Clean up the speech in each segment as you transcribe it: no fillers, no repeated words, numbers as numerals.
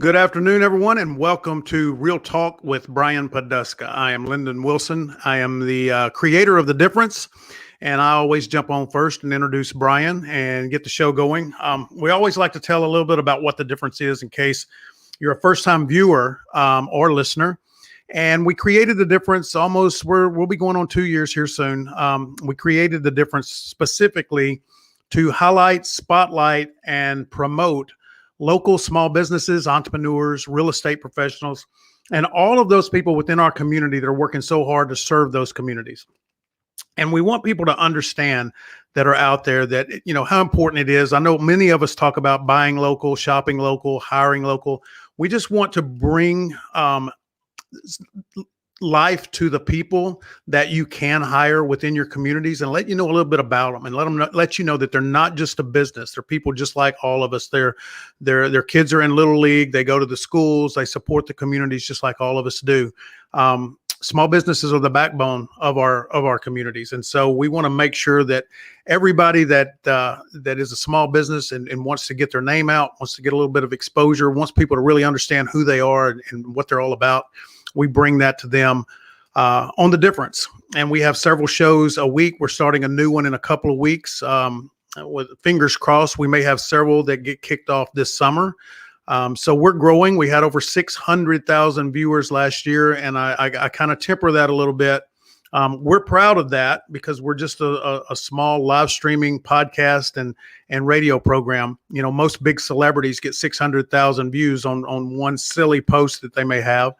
Good afternoon, everyone, and welcome to Real Talk with Brian Poduska. I am Lyndon Wilson. I am the creator of The Difference, and I always jump on first and introduce Brian and get the show going. We always like to tell a little bit about what The Difference is in case you're a first-time viewer or listener. And we created The Difference we'll be going on 2 years here soon. We created The Difference specifically to highlight, spotlight, and promote local small businesses, entrepreneurs, real estate professionals, and all of those people within our community that are working so hard to serve those communities. And we want people to understand that are out there that, how important it is. I know many of us talk about buying local, shopping local, hiring local. We just want to bring life to the people that you can hire within your communities and let you know a little bit about them and let you know that they're not just a business. They're people just like all of us. Their kids are in Little League. They go to the schools. They support the communities just like all of us do. Small businesses are the backbone of our communities. And so we want to make sure that everybody that is a small business and wants to get their name out, wants to get a little bit of exposure, wants people to really understand who they are and what they're all about, we bring that to them on The Difference. And we have several shows a week. We're starting a new one in a couple of weeks. With fingers crossed, we may have several that get kicked off this summer. So we're growing. We had over 600,000 viewers last year, and I kind of temper that a little bit. We're proud of that because we're just a small live streaming podcast and radio program. Most big celebrities get 600,000 views on one silly post that they may have.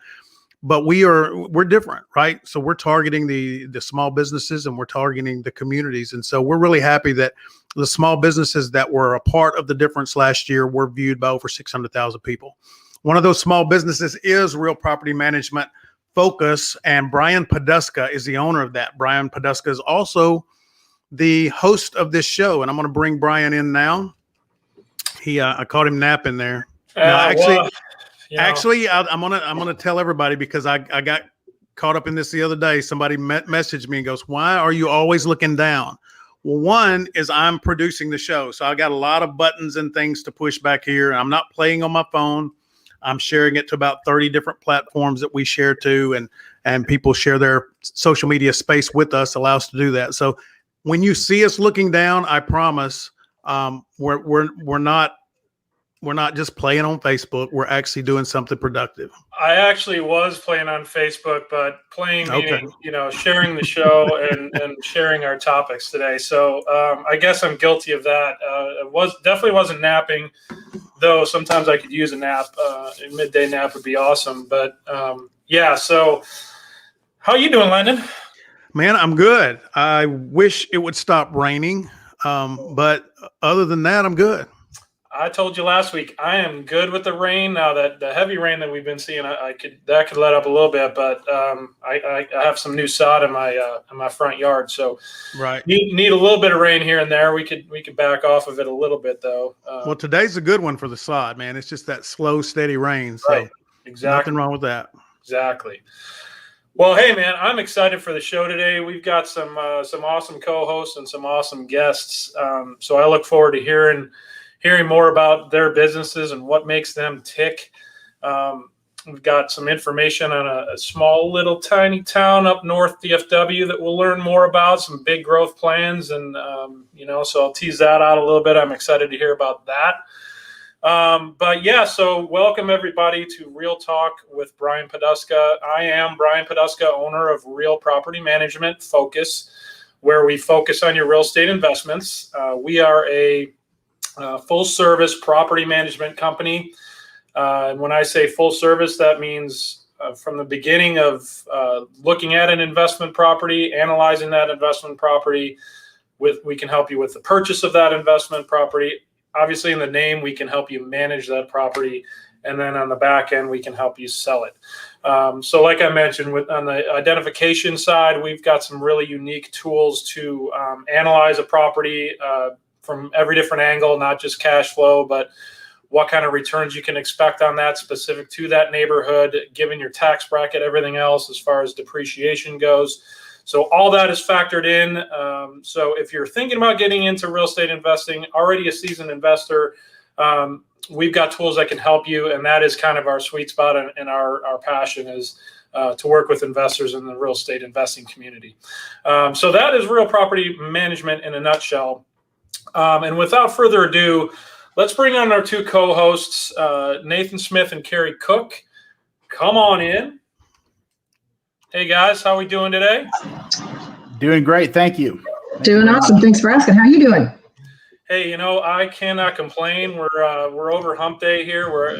But we're different, right? So we're targeting the small businesses and we're targeting the communities. And so we're really happy that the small businesses that were a part of The Difference last year were viewed by over 600,000 people. One of those small businesses is Real Property Management Focus, and Brian Poduska is the owner of that. Brian Poduska is also the host of this show, and I'm going to bring Brian in now. I caught him napping there. Actually, I'm gonna tell everybody because I got caught up in this the other day. Somebody messaged me and goes, "Why are you always looking down?" Well, one is I'm producing the show, so I got a lot of buttons and things to push back here. I'm not playing on my phone. I'm sharing it to about 30 different platforms that we share to, and people share their social media space with us, allow us to do that. So when you see us looking down, I promise we're not just playing on Facebook. We're actually doing something productive. I actually was playing on Facebook, but playing meaning, sharing the show and sharing our topics today. So I guess I'm guilty of that. Definitely wasn't napping, though sometimes I could use a nap. A midday nap would be awesome. But so how are you doing, Landon? Man, I'm good. I wish it would stop raining. But other than that, I'm good. I told you last week I am good with the rain. Now that the heavy rain that we've been seeing, that could let up a little bit. But I have some new sod in my front yard, so right need a little bit of rain here and there. We could back off of it a little bit though. Well, today's a good one for the sod, man. It's just that slow, steady rain. So right. Exactly. Nothing wrong with that. Exactly. Well, hey man, I'm excited for the show today. We've got some awesome co-hosts and some awesome guests. So I look forward to hearing more about their businesses and what makes them tick. We've got some information on a small little tiny town up north, DFW, that we'll learn more about, some big growth plans. And, so I'll tease that out a little bit. I'm excited to hear about that. So welcome everybody to Real Talk with Brian Poduska. I am Brian Poduska, owner of Real Property Management Focus, where we focus on your real estate investments. We are a full-service property management company. And when I say full service, that means from the beginning of looking at an investment property, analyzing that investment property, we can help you with the purchase of that investment property. Obviously, in the name, we can help you manage that property. And then on the back end, we can help you sell it. So like I mentioned, on the identification side, we've got some really unique tools to analyze a property from every different angle, not just cash flow, but what kind of returns you can expect on that specific to that neighborhood, given your tax bracket, everything else as far as depreciation goes. So all that is factored in. So if you're thinking about getting into real estate investing, already a seasoned investor, we've got tools that can help you, and that is kind of our sweet spot and our passion is to work with investors in the real estate investing community. So that is real property management in a nutshell. And without further ado, let's bring on our two co-hosts, Nathan Smith and Kerri Cook. Come on in. Hey guys, how are we doing today? Doing great, thank you. Doing awesome. Thanks for asking. How are you doing? Hey, I cannot complain. We're over hump day here. We're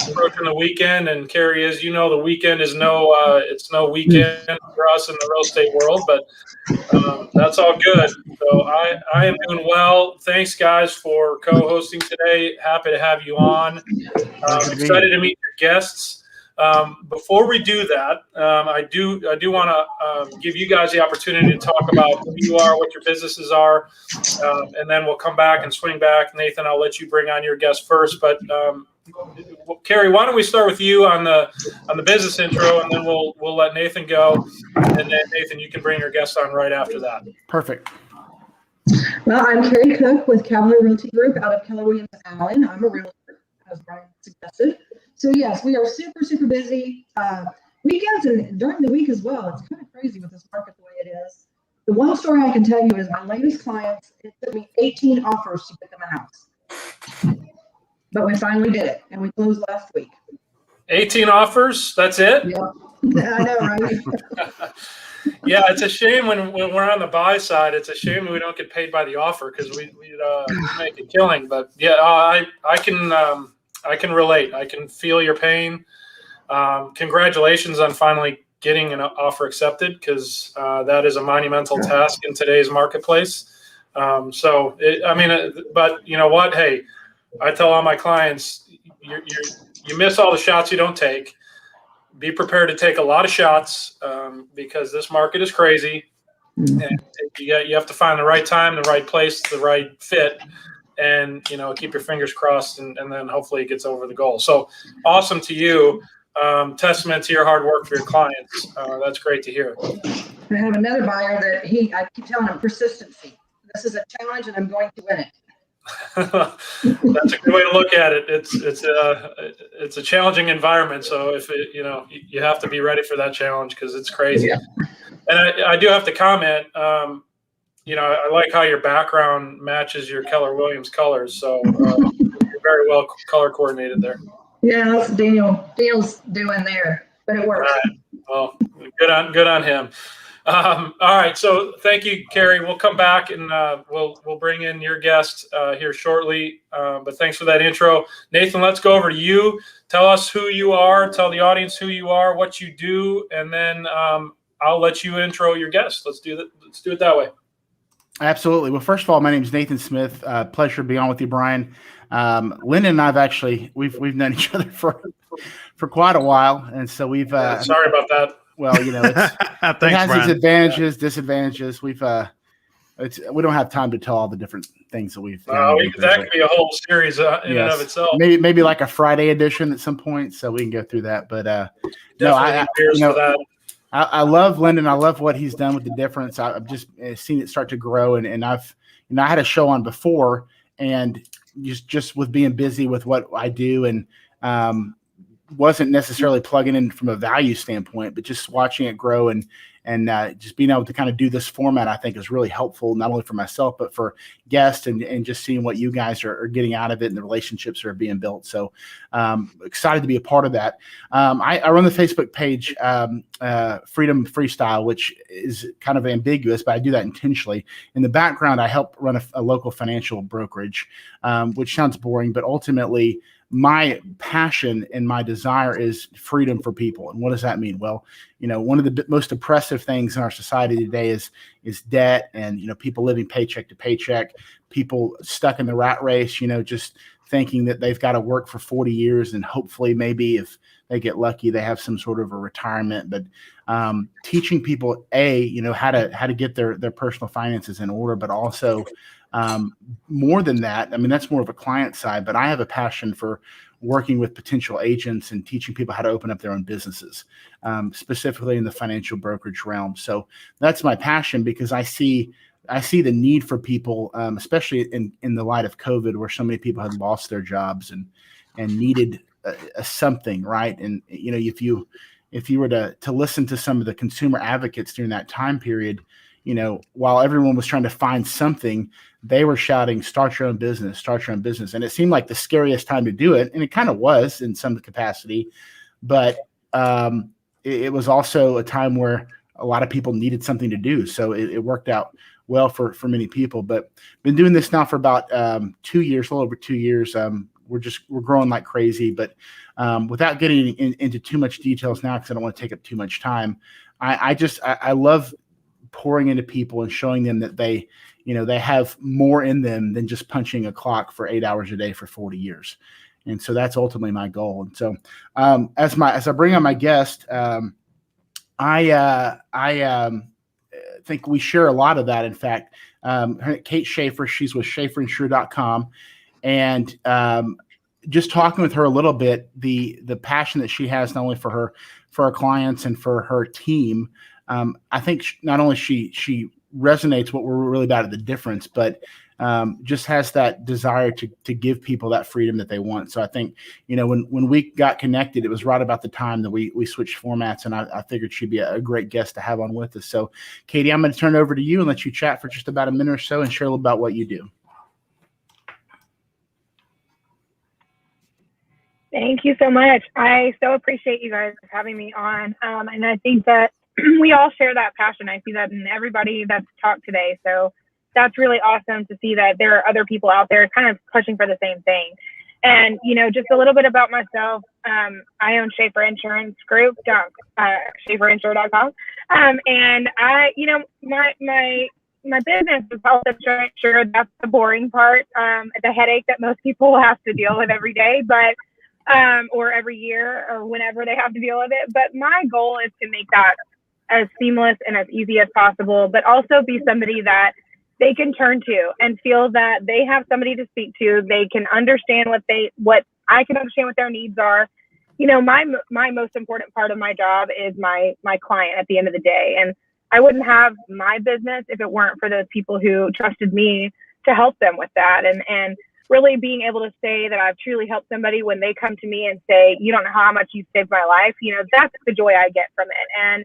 approaching the weekend, and Kerri, as you know, the weekend is it's no weekend for us in the real estate world, but that's all good. So I am doing well. Thanks, guys, for co-hosting today. Happy to have you on. Excited to meet your guests. Before we do that, I do want to give you guys the opportunity to talk about who you are, what your businesses are, and then we'll come back and swing back. Nathan, I'll let you bring on your guest first. But Kerri, why don't we start with you on the business intro, and then we'll let Nathan go, and then Nathan, you can bring your guest on right after that. Perfect. Well, I'm Kerri Cook with Cavalry Realty Group out of Keller Williams Allen. I'm a realtor, as Brian suggested. So yes, we are super, super busy. Weekends and during the week as well. It's kind of crazy with this market the way it is. The one story I can tell you is my latest clients, it took me 18 offers to get them a house. But we finally did it, and we closed last week. 18 offers? That's it? Yeah, I know, right? Yeah, it's a shame when we're on the buy side. It's a shame we don't get paid by the offer because we make a killing. But yeah, I can relate. I can feel your pain. Congratulations on finally getting an offer accepted, because that is a monumental task in today's marketplace. But you know what? Hey, I tell all my clients, you miss all the shots you don't take. Be prepared to take a lot of shots because this market is crazy. And you have to find the right time, the right place, the right fit. And, keep your fingers crossed, and then hopefully it gets over the goal. So awesome to you. Testament to your hard work for your clients. That's great to hear. I have another buyer that I keep telling him persistency. This is a challenge, and I'm going to win it. That's a good way to look at it. It's a challenging environment. So if you have to be ready for that challenge because it's crazy. Yeah. And I do have to comment, I like how your background matches your Keller Williams colors. So you're very well color coordinated there. Yeah, that's Daniel's doing there, but it works. All right. Well, good on him. All right. So thank you, Kerri. We'll come back and we'll bring in your guest here shortly. But thanks for that intro. Nathan, let's go over to you. Tell us who you are. Tell the audience who you are, what you do, and then I'll let you intro your guest. Let's do that. Let's do it that way. Absolutely. Well, first of all, my name is Nathan Smith. Pleasure to be on with you, Brian. Lyndon and I've we've known each other for quite a while, and so we've. Sorry about that. Well, it has Brian. its advantages, disadvantages. We don't have time to tell all the different things that we've. That could be a whole series in and of itself. Maybe like a Friday edition at some point, so we can go through that. But I love Lyndon. I love what he's done with the difference. I've just seen it start to grow, and I've I had a show on before, and just with being busy with what I do, and wasn't necessarily plugging in from a value standpoint, but just watching it grow and just being able to kind of do this format, I think is really helpful, not only for myself, but for guests and just seeing what you guys are getting out of it and the relationships that are being built. So excited to be a part of that. I run the Facebook page, Freedom Freestyle, which is kind of ambiguous, but I do that intentionally. In the background, I help run a local financial brokerage, which sounds boring, but ultimately my passion and my desire is freedom for people. And what does that mean? Well, one of the most oppressive things in our society today is debt, and, people living paycheck to paycheck, people stuck in the rat race, just thinking that they've got to work for 40 years and hopefully maybe if they get lucky, they have some sort of a retirement. But teaching people, how to get their personal finances in order, but also more than that, that's more of a client side, but I have a passion for working with potential agents and teaching people how to open up their own businesses, specifically in the financial brokerage realm. So that's my passion, because I see I see the need for people, especially in the light of COVID, where so many people had lost their jobs and needed a something, right? And if you were to listen to some of the consumer advocates during that time period, while everyone was trying to find something, they were shouting, "Start your own business, start your own business." And it seemed like the scariest time to do it, and it kind of was in some capacity, but it was also a time where a lot of people needed something to do. So it worked out well for many people. But been doing this now for about 2 years, a little over 2 years. We're growing like crazy. But without getting into too much details now, because I don't want to take up too much time, I love pouring into people and showing them that they have more in them than just punching a clock for 8 hours a day for 40 years. And so that's ultimately my goal. And so as I bring on my guest, I think we share a lot of that. In fact, Katy Shaffer, she's with ShafferInsure.com, and just talking with her a little bit, the passion that she has not only for her clients and for her team. I think not only she resonates what we're really about at the difference, but just has that desire to give people that freedom that they want. So I think, when we got connected, it was right about the time that we switched formats, and I figured she'd be a great guest to have on with us. So Katy, I'm going to turn it over to you and let you chat for just about a minute or so and share a little about what you do. Thank you so much. I so appreciate you guys having me on. And I think that we all share that passion. I see that in everybody that's talked today. So that's really awesome to see that there are other people out there kind of pushing for the same thing. And, just a little bit about myself. I own Shaffer Insurance Group, ShafferInsure.com. And I, my business is health insurance. Sure, that's the boring part, the headache that most people have to deal with every day, but or every year or whenever they have to deal with it. But my goal is to make that as seamless and as easy as possible, but also be somebody that they can turn to and feel that they have somebody to speak to. They can understand what I can understand what their needs are. My most important part of my job is my client at the end of the day. And I wouldn't have my business if it weren't for those people who trusted me to help them with that. And really being able to say that I've truly helped somebody when they come to me and say, "You don't know how much you saved my life." That's the joy I get from it. And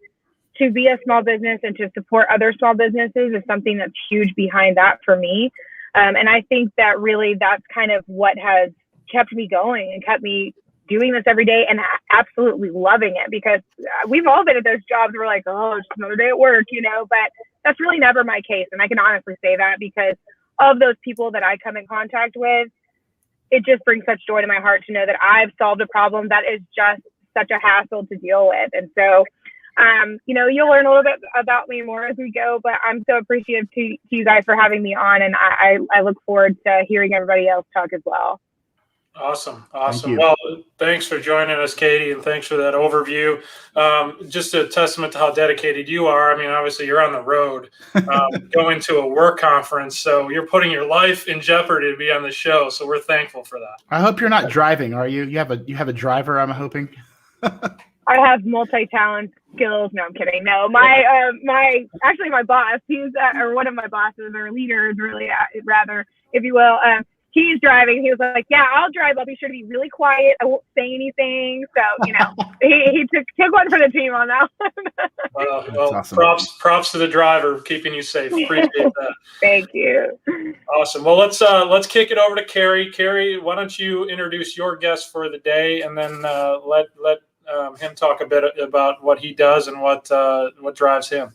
to be a small business and to support other small businesses is something that's huge behind that for me. And I think that really that's kind of what has kept me going and kept me doing this every day and absolutely loving it, because we've all been at those jobs where we're like, "Oh, just another day at work," but that's really never my case. And I can honestly say that because of those people that I come in contact with, it just brings such joy to my heart to know that I've solved a problem that is just such a hassle to deal with. And so, you'll learn a little bit about me more as we go, but I'm so appreciative to you guys for having me on. And I look forward to hearing everybody else talk as well. Awesome. Well, thanks for joining us, Katy, and thanks for that overview. Just a testament to how dedicated you are. I mean, obviously you're on the road going to a work conference, so you're putting your life in jeopardy to be on the show. So we're thankful for that. I hope you're not driving, are you? You have a driver, I'm hoping. I have multi-talent skills. No, I'm kidding. No, my boss, he's or one of my bosses or leaders, really, rather, if you will. He's driving. He was like, "Yeah, I'll drive. I'll be sure to be really quiet. I won't say anything." So, he took one for the team on that one. Well, awesome. Props to the driver keeping you safe. Appreciate that. Thank you. Awesome. Well, let's kick it over to Kerri. Kerri, why don't you introduce your guest for the day, and then let him talk a bit about what he does and what drives him.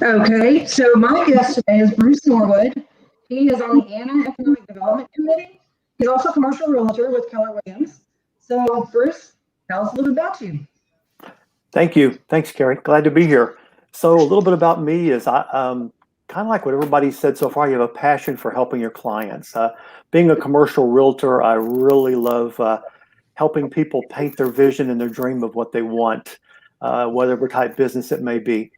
Okay, so my guest today is Bruce Norwood. He is on the Anna Economic Development Committee. He's also a commercial realtor with Keller Williams. So, Bruce, tell us a little bit about you. Thank you. Thanks, Kerri. Glad to be here. So a little bit about me is I kind of like what everybody said so far. You have a passion for helping your clients. Being a commercial realtor, I really love helping people paint their vision and their dream of what they want, whatever type business it may be.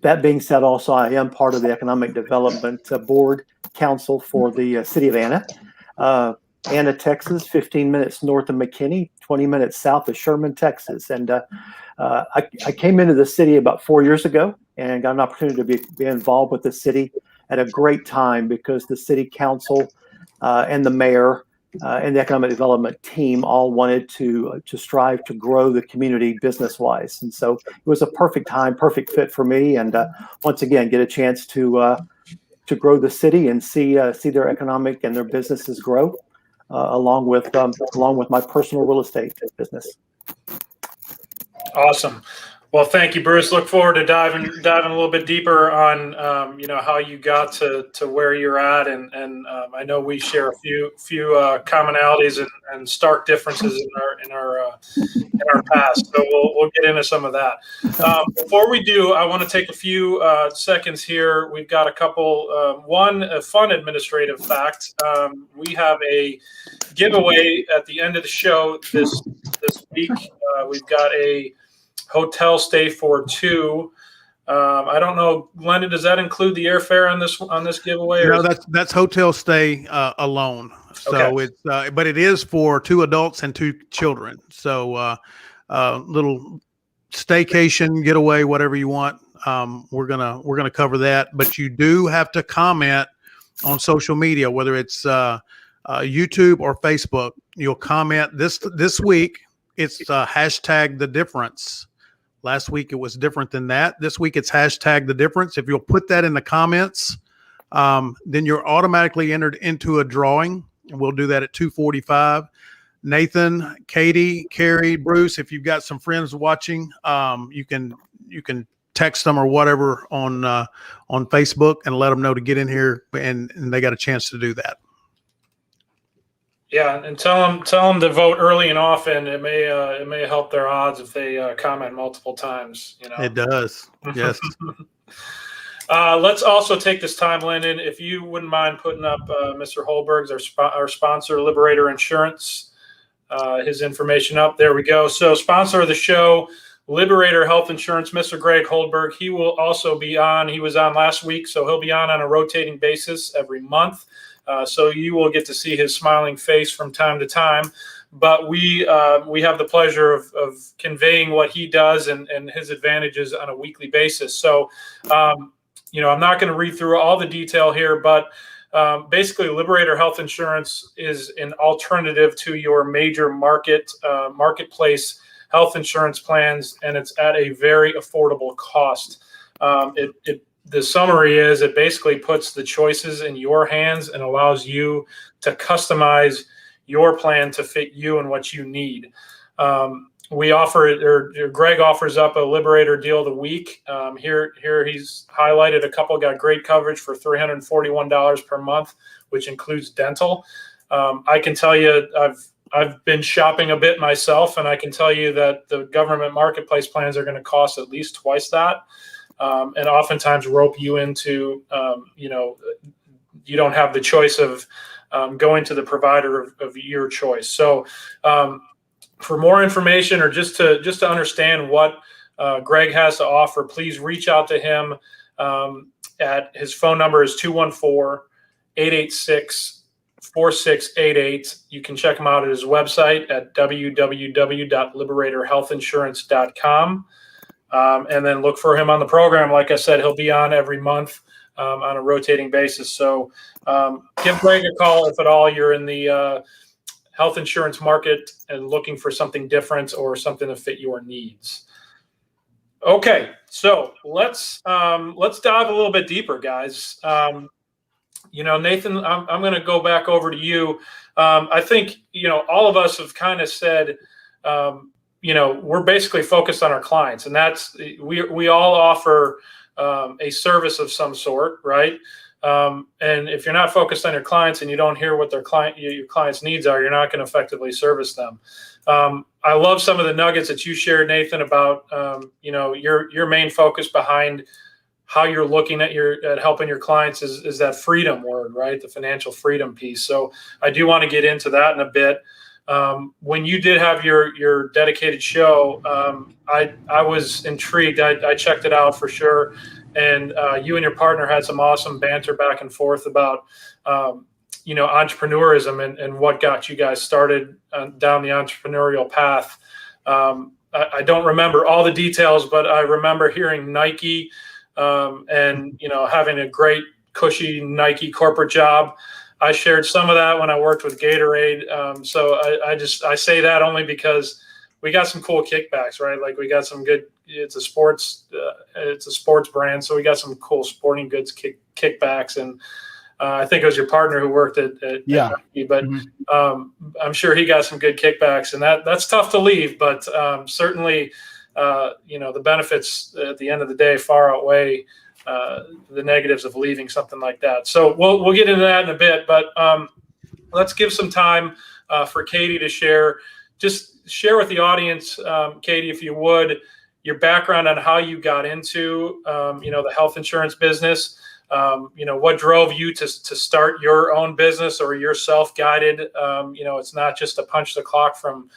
That being said, also, I am part of the Economic Development Board Council for the city of Anna. Anna, Texas, 15 minutes north of McKinney, 20 minutes south of Sherman, Texas. And I came into the city about 4 years ago and got an opportunity to be involved with the city at a great time, because the city council and the mayor and the economic development team all wanted to strive to grow the community business-wise. And so it was a perfect time, perfect fit for me. And once again, get a chance to grow the city and see their economic and their businesses grow, along with my personal real estate business. Awesome. Well, thank you, Bruce. Look forward to diving a little bit deeper on how you got to where you're at, and I know we share a few commonalities and stark differences in our past. So we'll get into some of that. Before we do, I want to take a few seconds here. We've got a couple. A fun administrative fact. We have a giveaway at the end of the show this week. We've got a hotel stay for two. I don't know, Glenda, does that include the airfare on this giveaway? No, that's hotel stay alone. So okay. it's but it is for 2 adults and 2 children. So little staycation, getaway, whatever you want. We're gonna cover that. But you do have to comment on social media, whether it's YouTube or Facebook. You'll comment this week. It's hashtag the difference. Last week it was different than that. This week it's hashtag the difference. If you'll put that in the comments, then you're automatically entered into a drawing. We'll do that at 2:45. Nathan, Katy, Kerri, Bruce, if you've got some friends watching, you can text them or whatever on Facebook and let them know to get in here, and they got a chance to do that. Yeah, and tell them to vote early and often. It may help their odds if they comment multiple times. It does. Yes. Let's also take this time, Lyndon, if you wouldn't mind putting up Mr. Holberg's, our sponsor, Liberator Insurance, his information up. There we go. So, sponsor of the show, Liberator Health Insurance, Mr. Greg Holdberg. He will also be on. He was on last week, so he'll be on a rotating basis every month. So you will get to see his smiling face from time to time. But we have the pleasure of conveying what he does and his advantages on a weekly basis. So, I'm not going to read through all the detail here, but basically Liberator Health Insurance is an alternative to your major marketplace health insurance plans, and it's at a very affordable cost. The summary is it basically puts the choices in your hands and allows you to customize your plan to fit you and what you need. We offer it, or Greg offers up a Liberator deal of the week. Here he's highlighted a couple, got great coverage for $341 per month, which includes dental. I can tell you, I've been shopping a bit myself, and I can tell you that the government marketplace plans are going to cost at least twice that. And oftentimes rope you into, you don't have the choice of going to the provider of your choice. So for more information or just to understand what Greg has to offer, please reach out to him. At his phone number is 214-886-4688. You can check him out at his website at www.liberatorhealthinsurance.com. And then look for him on the program. Like I said, he'll be on every month on a rotating basis. So give Greg a call if at all you're in the health insurance market and looking for something different or something to fit your needs. Okay, so let's dive a little bit deeper, guys. Nathan, I'm going to go back over to you. I think all of us have kind of said. We're basically focused on our clients, and that's we all offer a service of some sort, right? And if you're not focused on your clients and you don't hear what your clients' needs are, you're not going to effectively service them. I love some of the nuggets that you shared, Nathan, about your main focus behind how you're looking at helping your clients is that freedom word, right? The financial freedom piece. So I do want to get into that in a bit. When you did have your dedicated show, I was intrigued. I checked it out for sure. And you and your partner had some awesome banter back and forth about, entrepreneurism and what got you guys started down the entrepreneurial path. I don't remember all the details, but I remember hearing Nike and having a great cushy Nike corporate job. I shared some of that when I worked with Gatorade. So I say that only because we got some cool kickbacks, right? Like we got some good. It's a sports brand, so we got some cool sporting goods kickbacks, and I think it was your partner who worked at Nike, but I'm sure he got some good kickbacks, and that's tough to leave, but certainly the benefits at the end of the day far outweigh the negatives of leaving something like that. So we'll get into that in a bit, but let's give some time for Katy to share. Just share with the audience, Katy, if you would, your background on how you got into the health insurance business. What drove you to start your own business, or your self-guided? It's not just a punch the clock from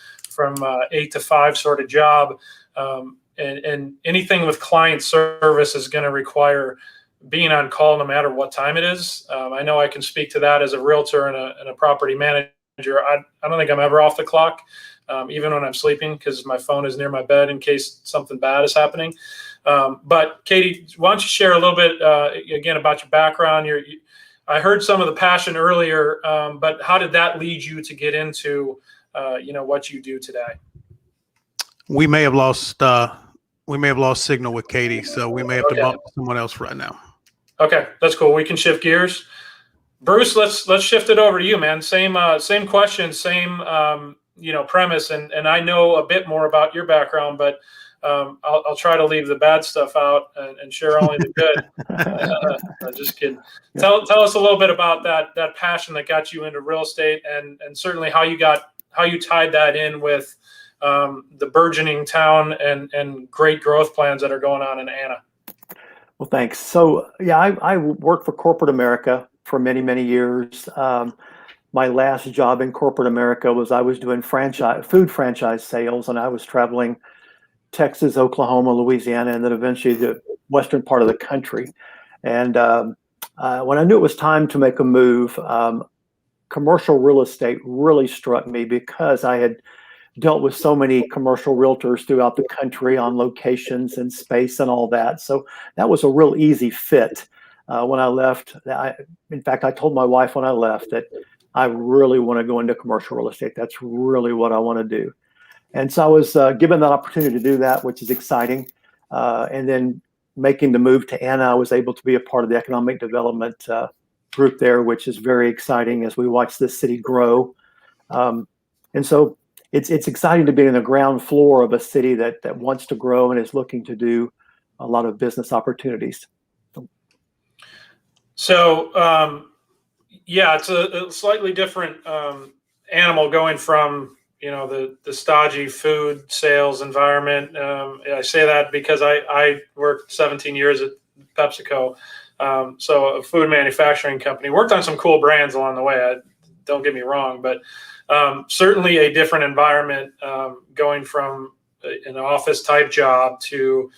8 to 5 sort of job. And anything with client service is going to require being on call no matter what time it is. I know I can speak to that as a realtor and a property manager. I don't think I'm ever off the clock, even when I'm sleeping, because my phone is near my bed in case something bad is happening. But Katy, why don't you share a little bit again about your background? I heard some of the passion earlier, but how did that lead you to get into what you do today? We may have lost signal with Katy, so we may have to bump someone else right now. Okay, that's cool. We can shift gears. Bruce, let's shift it over to you, man. Same question, same premise, and I know a bit more about your background, but I'll try to leave the bad stuff out and share only the good. Just kidding. Tell us a little bit about that passion that got you into real estate, and certainly how you tied that in with the burgeoning town and great growth plans that are going on in Anna. Well, thanks. So yeah, I worked for corporate America for many, many years. My last job in corporate America was I was doing food franchise sales, and I was traveling Texas, Oklahoma, Louisiana, and then eventually the western part of the country. And when I knew it was time to make a move, commercial real estate really struck me because I had dealt with so many commercial realtors throughout the country on locations and space and all that. So that was a real easy fit. When I left, in fact, I told my wife when I left that I really want to go into commercial real estate. That's really what I want to do. And so I was given that opportunity to do that, which is exciting. And then making the move to Anna, I was able to be a part of the economic development group there, which is very exciting as we watch this city grow. And so it's exciting to be in the ground floor of a city that wants to grow and is looking to do a lot of business opportunities. So, it's a slightly different animal going from the stodgy food sales environment. I say that because I worked 17 years at PepsiCo, so a food manufacturing company. Worked on some cool brands along the way. Don't get me wrong, but certainly a different environment going from an office type job to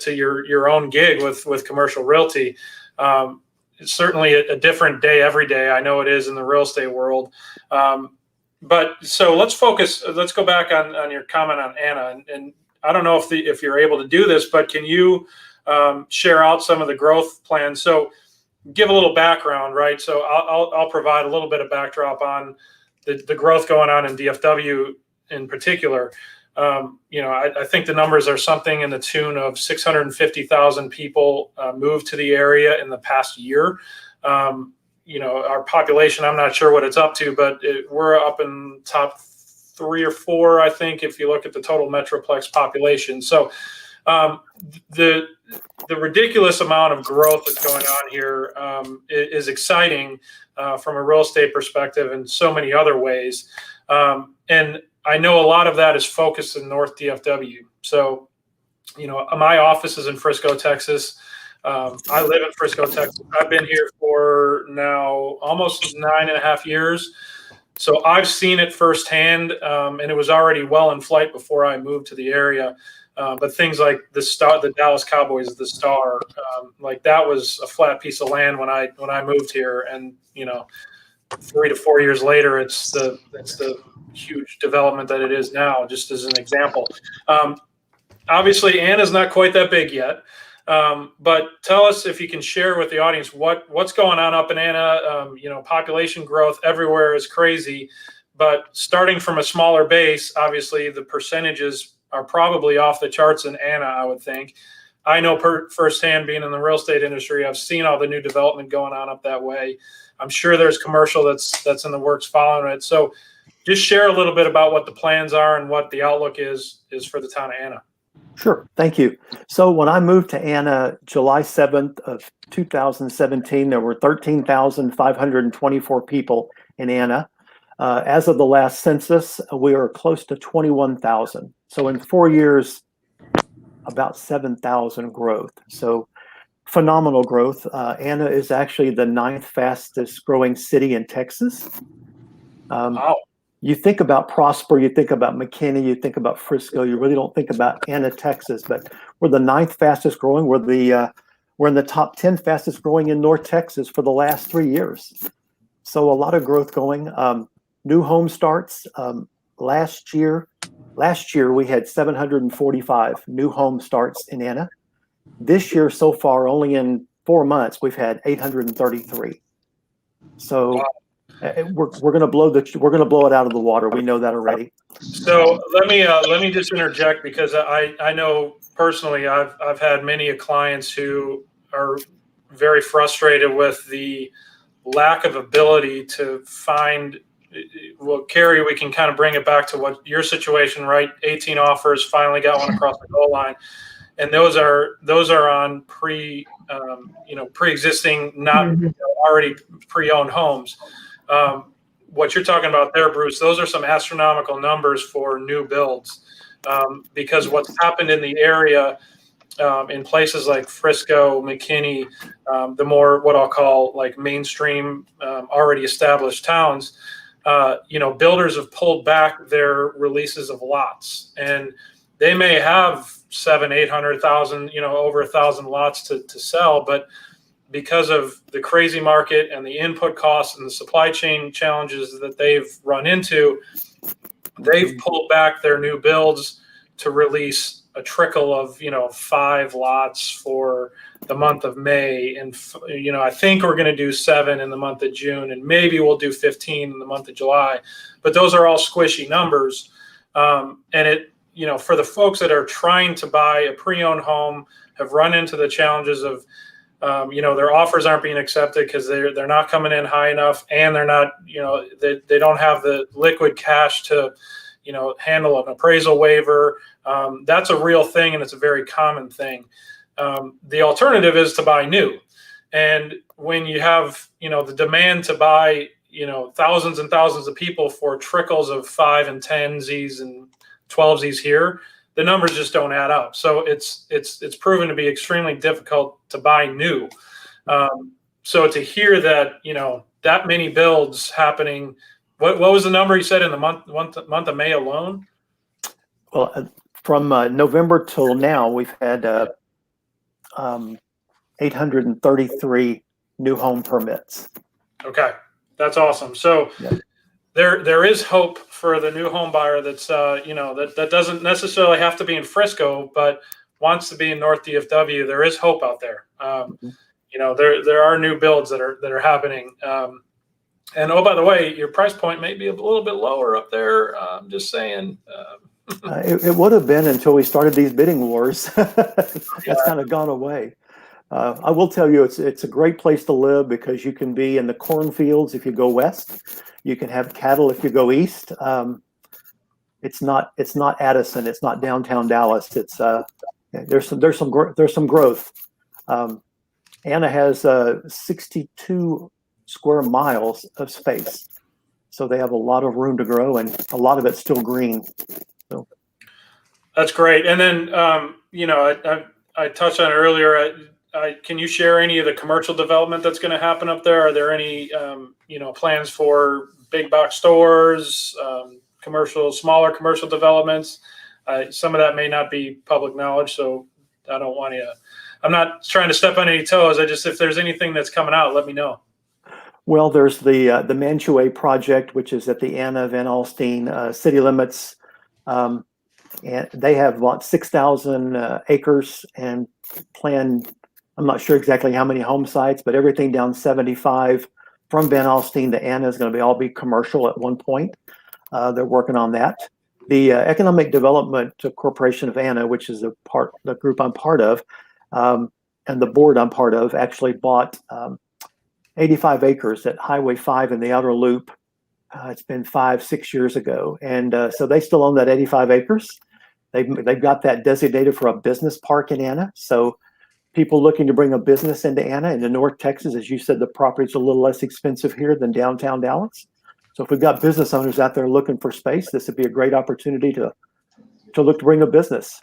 your own gig with commercial realty. It's certainly a different day every day. I know it is in the real estate world. But so let's go back on your comment on Anna, and I don't know if you're able to do this, but can you share out some of the growth plans? So give a little background, right? So I'll provide a little bit of backdrop on the growth going on in DFW in particular. I think the numbers are something in the tune of 650,000 people moved to the area in the past year. Our population, I'm not sure what it's up to, but we're up in top 3 or 4, I think, if you look at the total Metroplex population. So the ridiculous amount of growth that's going on here is exciting from a real estate perspective in so many other ways. And I know a lot of that is focused in North DFW. So, my office is in Frisco, Texas. I live in Frisco, Texas. I've been here for now almost 9.5 years. So I've seen it firsthand, and it was already well in flight before I moved to the area. But things like the Dallas Cowboys, the Star, like that was a flat piece of land when I moved here. And 3 to 4 years later, it's the huge development that it is now. Just as an example, obviously Anna's not quite that big yet. But tell us, if you can share with the audience, what's going on up in Anna. Population growth everywhere is crazy, but starting from a smaller base, obviously the percentages are probably off the charts in Anna, I would think. I know firsthand, being in the real estate industry, I've seen all the new development going on up that way. I'm sure there's commercial that's in the works following it. So just share a little bit about what the plans are and what the outlook is for the town of Anna. Sure. Thank you. So when I moved to Anna, July 7th of 2017, there were 13,524 people in Anna. As of the last census, we are close to 21,000. So in 4 years, about 7,000 growth. So phenomenal growth. Anna is actually the 9th fastest growing city in Texas. Wow. You think about Prosper, you think about McKinney, you think about Frisco. You really don't think about Anna, Texas, but we're the 9th fastest growing. We're in the top 10 fastest growing in North Texas for the last 3 years. So a lot of growth going. New home starts. Last year we had 745 new home starts in Anna. This year so far, only in 4 months, we've had 833. So. Wow. We're going to blow it out of the water. We know that already. So let me just interject, because I know personally I've had many clients who are very frustrated with the lack of ability to find. Well, Kerri, we can kind of bring it back to what your situation, right? 18 offers, finally got one across the goal line, and those are on pre-existing, not already pre-owned homes. What you're talking about there, Bruce, those are some astronomical numbers for new builds, because what's happened in the area, in places like Frisco, McKinney, the more what I'll call like mainstream, already established towns, builders have pulled back their releases of lots, and they may have 700,000-800,000, over 1,000 lots to sell, but because of the crazy market and the input costs and the supply chain challenges that they've run into, they've pulled back their new builds to release a trickle of 5 lots for the month of May, and I think we're going to do 7 in the month of June, and maybe we'll do 15 in the month of July. But those are all squishy numbers, and it for the folks that are trying to buy a pre-owned home, have run into the challenges of their offers aren't being accepted because they're not coming in high enough, and they're not, they don't have the liquid cash to, handle an appraisal waiver. That's a real thing, and it's a very common thing. The alternative is to buy new. And when you have, the demand to buy, thousands and thousands of people for trickles of 5 and 10 Zs and 12 Zs here, the numbers just don't add up. So it's proven to be extremely difficult to buy new. So to hear that, that many builds happening, what was the number you said in the month of May alone? Well, from November till now, we've had 833 new home permits. Okay, that's awesome. So yeah. There is hope for the new home buyer that's that doesn't necessarily have to be in Frisco, but wants to be in North DFW. There is hope out there. There are new builds that are happening. And oh, by the way, your price point may be a little bit lower up there. I'm just saying. It would have been until we started these bidding wars. That's kind of gone away. I will tell you, it's a great place to live because you can be in the cornfields if you go west. You can have cattle if you go east. It's not Addison. It's not downtown Dallas. It's there's some growth. Anna has 62 square miles of space, so they have a lot of room to grow, and a lot of it's still green. So that's great. And then I touched on it earlier. Can you share any of the commercial development that's going to happen up there? Are there any plans for big box stores, smaller commercial developments? Some of that may not be public knowledge, so I don't want to. I'm not trying to step on any toes. If there's anything that's coming out, let me know. Well, there's the Manchui project, which is at the Anna Van Alstyne city limits. and they have about 6,000 acres and plan. I'm not sure exactly how many home sites, but everything down 75 from Van Alstyne to Anna is going to all be commercial at one point. They're working on that. The Economic Development Corporation of Anna, which is the group I'm part of, and the board I'm part of, actually bought 85 acres at Highway 5 in the Outer Loop. It's been 5-6 years ago, and so they still own that 85 acres. They've got that designated for a business park in Anna. So people looking to bring a business into Anna, into North Texas, as you said, the property's a little less expensive here than downtown Dallas. So if we've got business owners out there looking for space, this would be a great opportunity to look to bring a business.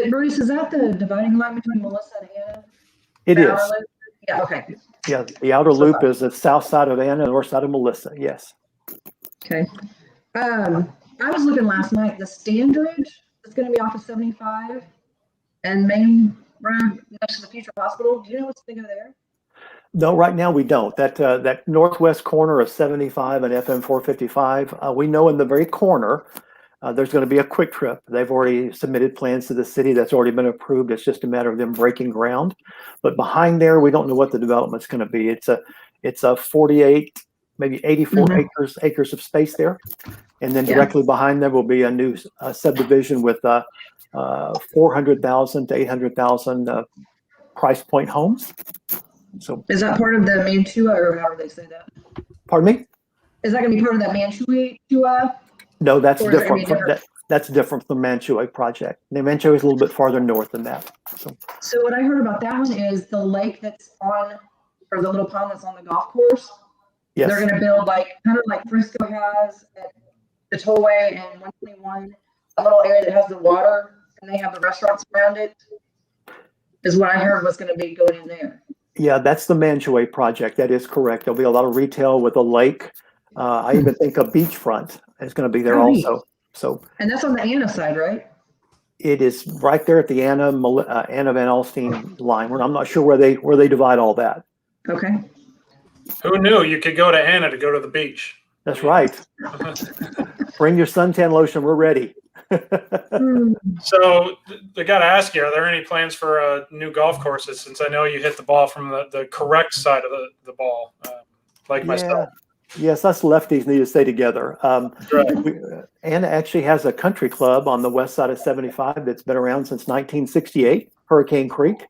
Bruce, is that the dividing line between Melissa and Anna? It is. Yeah, okay. Yeah, the Outer Loop is the south side of Anna, north side of Melissa. Yes. Okay. I was looking last night. The Standard is going to be off of 75 and Main Road next to the Future Hospital. Do you know what's going to go there? No, right now we don't. That northwest corner of 75 and FM 455, we know in the very corner there's going to be a Quick Trip. They've already submitted plans to the city. That's already been approved. It's just a matter of them breaking ground. But behind there, we don't know what the development's going to be. It's a 48, maybe 84 acres of space there. And then directly behind them will be a new subdivision with 400,000 to 800,000 price point homes. So is that part of the Manchui, or however they say that? Pardon me? Is that going to be part of that Manchui? No, that's different. That's different from the Manchui project. The Manchui is a little bit farther north than that. So what I heard about that one is the lake that's on, or the little pond that's on the golf course. Yes. They're going to build kind of like Frisco has at the tollway and 121, a little area that has the water, and they have the restaurants around it. Is what I heard was going to be going in there. Yeah, that's the Manchui project. That is correct. There'll be a lot of retail with a lake. I even think a beachfront is going to be there also. So, and that's on the Anna side, right? It is right there at the Anna Van Alstyne line. I'm not sure where they divide all that. Okay. Who knew you could go to Anna to go to the beach? That's right. Bring your suntan lotion. We're ready. So I got to ask you, are there any plans for new golf courses? Since I know you hit the ball from the correct side of the ball, myself. Yes, us lefties need to stay together. Anna actually has a country club on the west side of 75 that's been around since 1968, Hurricane Creek.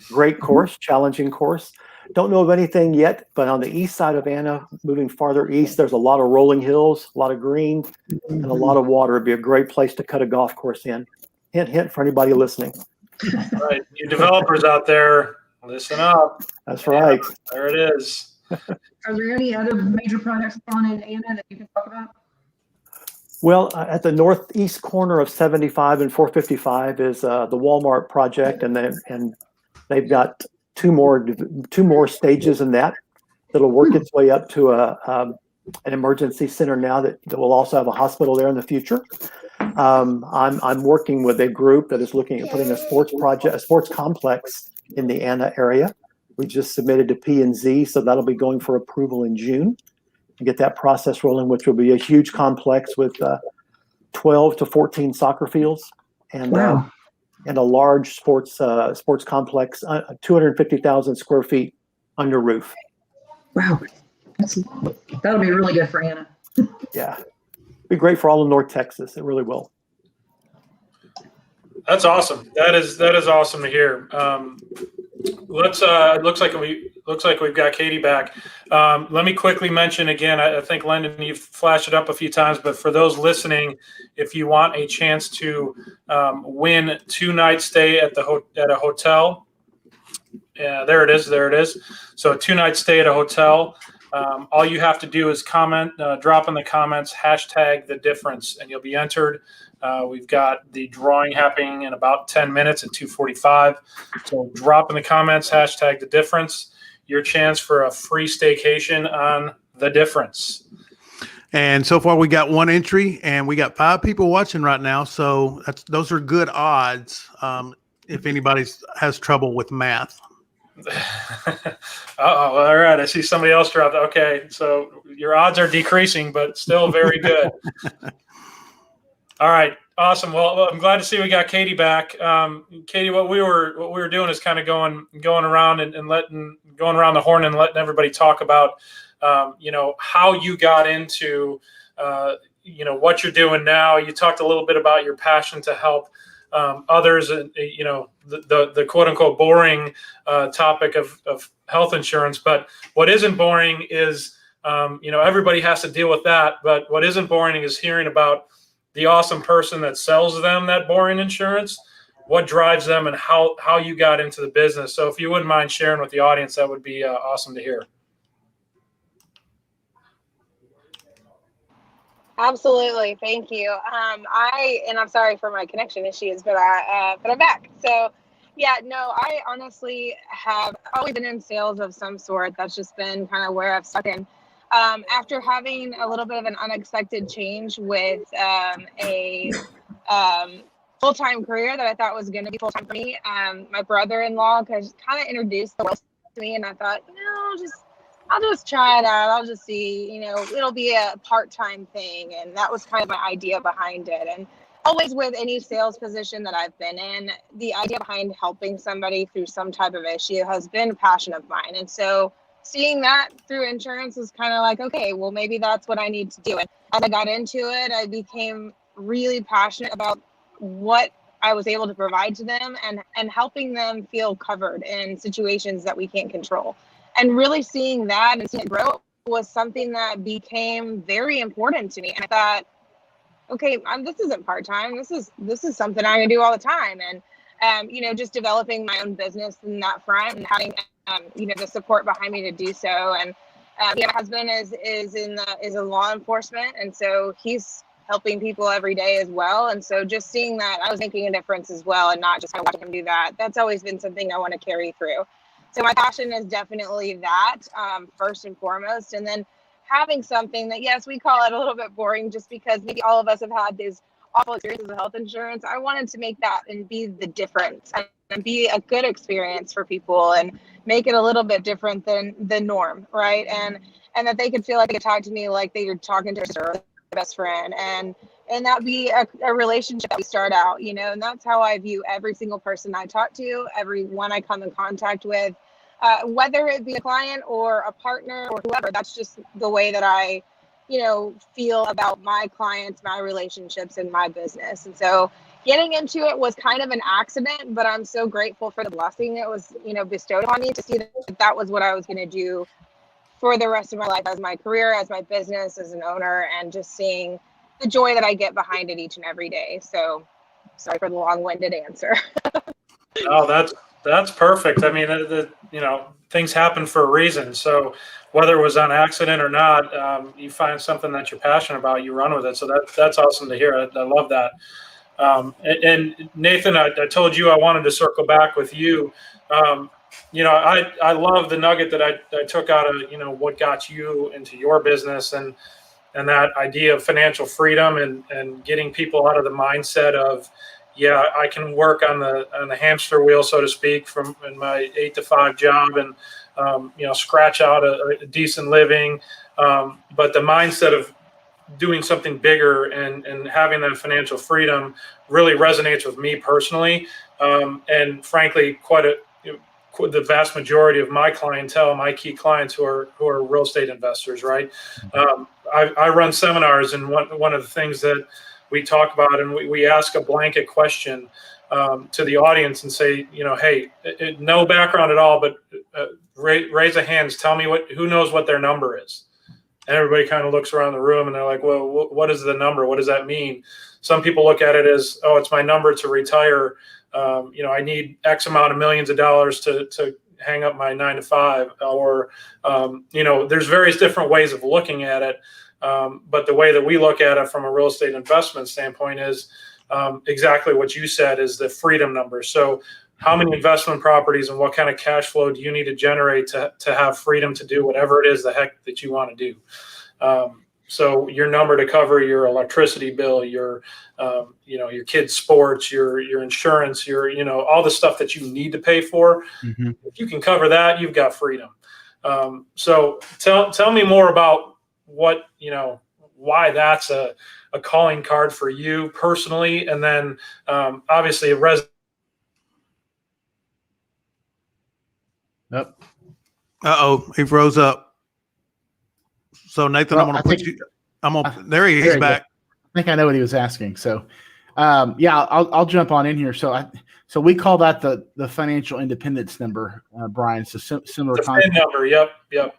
Great course, challenging course. Don't know of anything yet, but on the east side of Anna, moving farther east, there's a lot of rolling hills, a lot of green, and a lot of water. It'd be a great place to cut a golf course in. Hint, hint for anybody listening. Right, you developers out there, listen up. That's right. There it is. Are there any other major projects on in Anna that you can talk about? Well, at the northeast corner of 75 and 455 is the Walmart project, and they've got two more stages in that that'll work its way up to an emergency center now that will also have a hospital there in the future. I'm working with a group that is looking at putting a sports complex in the Anna area. We just submitted to P&Z, so that'll be going for approval in June to get that process rolling, which will be a huge complex with 12 to 14 soccer fields and a large sports complex, 250,000 square feet under roof. Wow, that'll be really good for Anna. Yeah, be great for all of North Texas. It really will. That's awesome. That is awesome to hear. Looks like we've got Katy back. Let me quickly mention again. I think Lyndon, you've flashed it up a few times, but for those listening, if you want a chance to win 2-night stay at a hotel, yeah, there it is. So a 2-night stay at a hotel. All you have to do is comment, drop in the comments, #TheDifference, and you'll be entered. We've got the drawing happening in about 10 minutes at 2:45. So drop in the comments, #TheDifference, your chance for a free staycation on The Difference. And so far we got one entry and we got 5 people watching right now. So those are good odds if anybody has trouble with math. All right. I see somebody else dropped. Okay. So your odds are decreasing, but still very good. All right. Awesome. Well, I'm glad to see we got Katy back. Katy, what we were doing is kind of going around and going around the horn and letting everybody talk about, how you got into, what you're doing now. You talked a little bit about your passion to help others, and the quote unquote boring topic of health insurance. But what isn't boring is, everybody has to deal with that. But what isn't boring is hearing about the awesome person that sells them that boring insurance, what drives them, and how you got into the business. So if you wouldn't mind sharing with the audience, that would be awesome to hear. Absolutely. Thank you. I'm sorry for my connection issues, but I'm back. So I honestly have always been in sales of some sort. That's just been kind of where I've stuck in. After having a little bit of an unexpected change with a full-time career that I thought was going to be full-time for me, my brother-in-law kind of introduced the world to me, and I thought, I'll just try it out. I'll just see, it'll be a part-time thing. And that was kind of my idea behind it. And always with any sales position that I've been in, the idea behind helping somebody through some type of issue has been a passion of mine. And so seeing that through insurance is kind of like, okay, well, maybe that's what I need to do. And as I got into it, I became really passionate about what I was able to provide to them and helping them feel covered in situations that we can't control. And really seeing that and seeing it grow was something that became very important to me. And I thought, okay, this isn't part-time. This is something I'm gonna do all the time. And just developing my own business in that front and having the support behind me to do so. And my husband is in law enforcement, and so he's helping people every day as well. And so just seeing that I was making a difference as well, and not just watching him do that. That's always been something I want to carry through. So my passion is definitely that, first and foremost. And then having something that, yes, we call it a little bit boring just because maybe all of us have had these awful experiences with health insurance. I wanted to make that and be the difference and be a good experience for people and make it a little bit different than the norm, right? And that they could feel like they could talk to me like they were talking to their best friend, and that be a relationship that we start out, and that's how I view every single person I talk to, everyone I come in contact with. Whether it be a client or a partner or whoever, that's just the way that I, feel about my clients, my relationships, and my business. And so getting into it was kind of an accident, but I'm so grateful for the blessing that was, bestowed on me to see that was what I was going to do for the rest of my life, as my career, as my business, as an owner, and just seeing the joy that I get behind it each and every day. So sorry for the long-winded answer. Oh, that's perfect. I mean, things happen for a reason. So whether it was on accident or not, you find something that you're passionate about, you run with it. So that's awesome to hear. I love that. And Nathan, I told you I wanted to circle back with you. I love the nugget that I took out of, what got you into your business and that idea of financial freedom and getting people out of the mindset of, yeah, I can work on the hamster wheel, so to speak, in my 8-to-5 job and, scratch out a decent living. But the mindset of doing something bigger and having that financial freedom really resonates with me personally. And frankly, the vast majority of my clientele, my key clients who are real estate investors, right? I run seminars, and one of the things that we talk about, and we ask a blanket question to the audience and say, hey, no background at all, but raise a hands. Tell me who knows what their number is. And everybody kind of looks around the room and they're like, well, what is the number? What does that mean? Some people look at it as, oh, it's my number to retire. I need X amount of millions of dollars to hang up my 9-to-5, or, there's various different ways of looking at it. But the way that we look at it from a real estate investment standpoint is exactly what you said, is the freedom number. So how many investment properties and what kind of cash flow do you need to generate to have freedom to do whatever it is the heck that you want to do? So your number to cover your electricity bill, your kids' sports, your insurance, all the stuff that you need to pay for. Mm-hmm. If you can cover that, you've got freedom. So tell me more about what why that's a calling card for you personally. And then obviously a Yep. Uh-oh, he froze up. So Nathan, Well, I'm going to put there he is back. I think I know what he was asking. So, I'll jump on in here. So we call that the financial independence number, Brian. So similar the FIN number. Yep.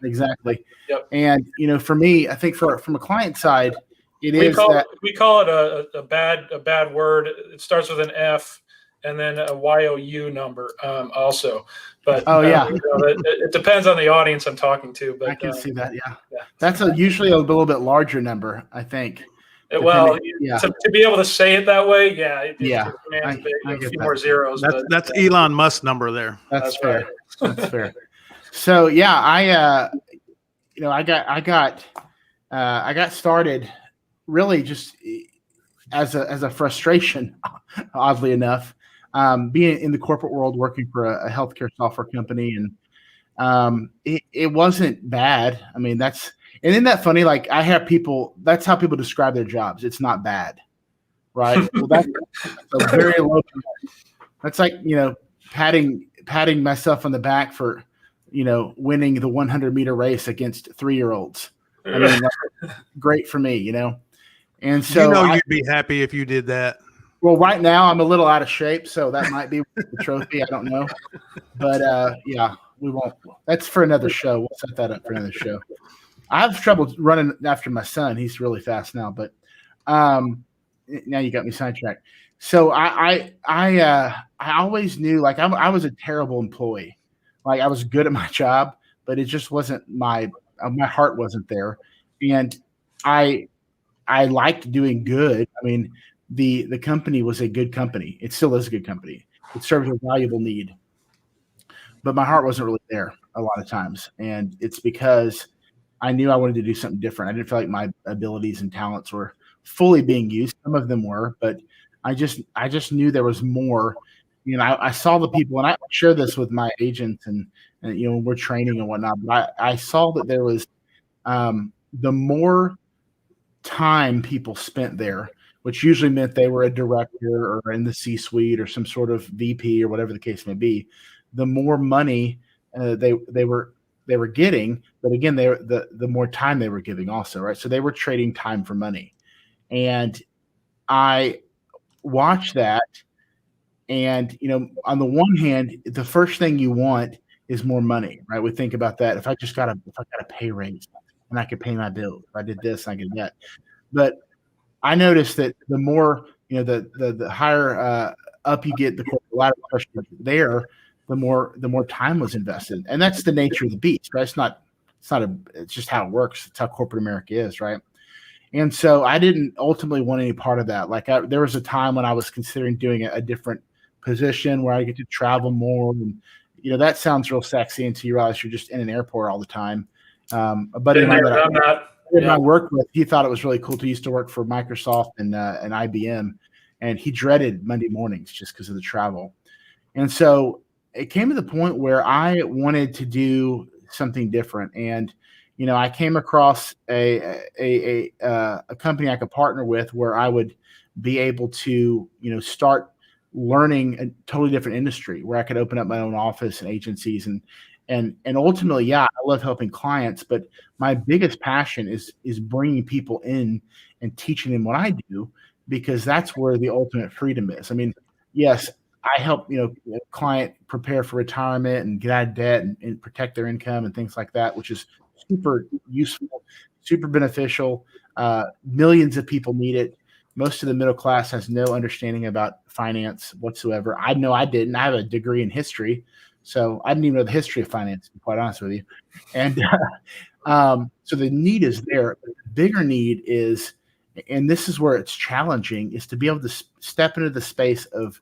Exactly. Yep. And for me, I think from a client side, we call it a bad word. It starts with an F and then a YOU number also. But it depends on the audience I'm talking to. But I can see that. Yeah. That's usually a little bit larger number, I think. To be able to say it that way, it demands a few more zeros. That's Elon Musk's number there. That's fair. Right. That's fair. So I got started really just as a frustration, oddly enough, being in the corporate world, working for a healthcare software company, and it wasn't bad. I mean, and isn't that funny? Like I have people, that's how people describe their jobs. It's not bad, right? Well, that's a very low. That's like, patting myself on the back for, winning the 100-meter race against 3-year-olds. I mean, great for me, And so you'd be happy if you did that. Well, right now I'm a little out of shape, so that might be the trophy. I don't know, but we won't. That's for another show. We'll set that up for another show. I have trouble running after my son. He's really fast now, but now you got me sidetracked. So I always knew, like, I was a terrible employee. Like I was good at my job, but it just wasn't my heart wasn't there, and I liked doing good. I mean, the company was a good company. It still is a good company. It serves a valuable need, but my heart wasn't really there a lot of times, and it's because I knew I wanted to do something different. I didn't feel like my abilities and talents were fully being used. Some of them were, but I just knew there was more. I saw the people, and I share this with my agents, and we're training and whatnot. But I saw that there was the more time people spent there, which usually meant they were a director or in the C-suite or some sort of VP or whatever the case may be, the more money they were getting. But again, the more time they were giving also, right? So they were trading time for money. And I watched that. And, on the one hand, the first thing you want is more money, right? We think about that. If I got a pay raise and I could pay my bills, if I did this, I could get that. But I noticed that the more, the higher up you get the corporate ladder, especially there, the more time was invested. And that's the nature of the beast, right? It's just how it works. It's how corporate America is, right? And so I didn't ultimately want any part of that. Like there was a time when I was considering doing a different position where I get to travel more. And, that sounds real sexy until you realize you're just in an airport all the time. A buddy of mine that I worked with, he thought it was really cool. He used to work for Microsoft and IBM, and he dreaded Monday mornings just because of the travel. And so it came to the point where I wanted to do something different. And, I came across a company I could partner with where I would be able to, start learning a totally different industry where I could open up my own office and agencies and ultimately, I love helping clients, but my biggest passion is bringing people in and teaching them what I do, because that's where the ultimate freedom is. I mean, yes, I help, a client prepare for retirement and get out of debt and protect their income and things like that, which is super useful, super beneficial. Millions of people need it. Most of the middle class has no understanding about finance whatsoever. I know I didn't. I have a degree in history, so I didn't even know the history of finance, to be quite honest with you. And so the need is there. But the bigger need is, and this is where it's challenging, is to be able to step into the space of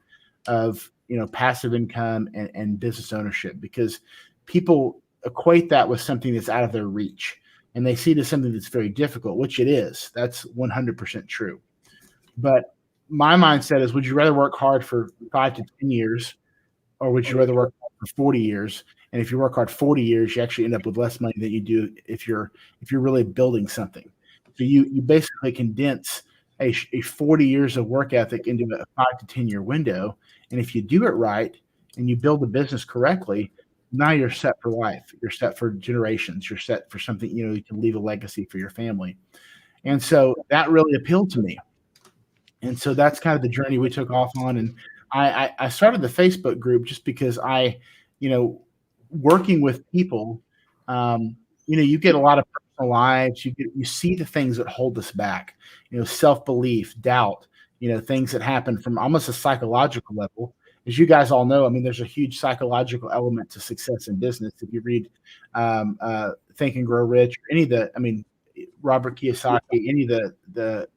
passive income and business ownership, because people equate that with something that's out of their reach, and they see it as something that's very difficult, which it is. That's 100% true. But my mindset is, would you rather work hard for 5 to 10 years, or would you rather work hard for 40 years? And if you work hard 40 years, you actually end up with less money than you do if you're really building something. So you basically condense a 40 years of work ethic into a 5 to 10 year window. And if you do it right and you build the business correctly, now you're set for life. You're set for generations. You're set for something, you can leave a legacy for your family. And so that really appealed to me. And so that's kind of the journey we took off on. And I started the Facebook group just because working with people, you get a lot of personal lives. You see the things that hold us back, self-belief, doubt, things that happen from almost a psychological level. As you guys all know, there's a huge psychological element to success in business. If you read Think and Grow Rich, or any of the, Robert Kiyosaki, any of the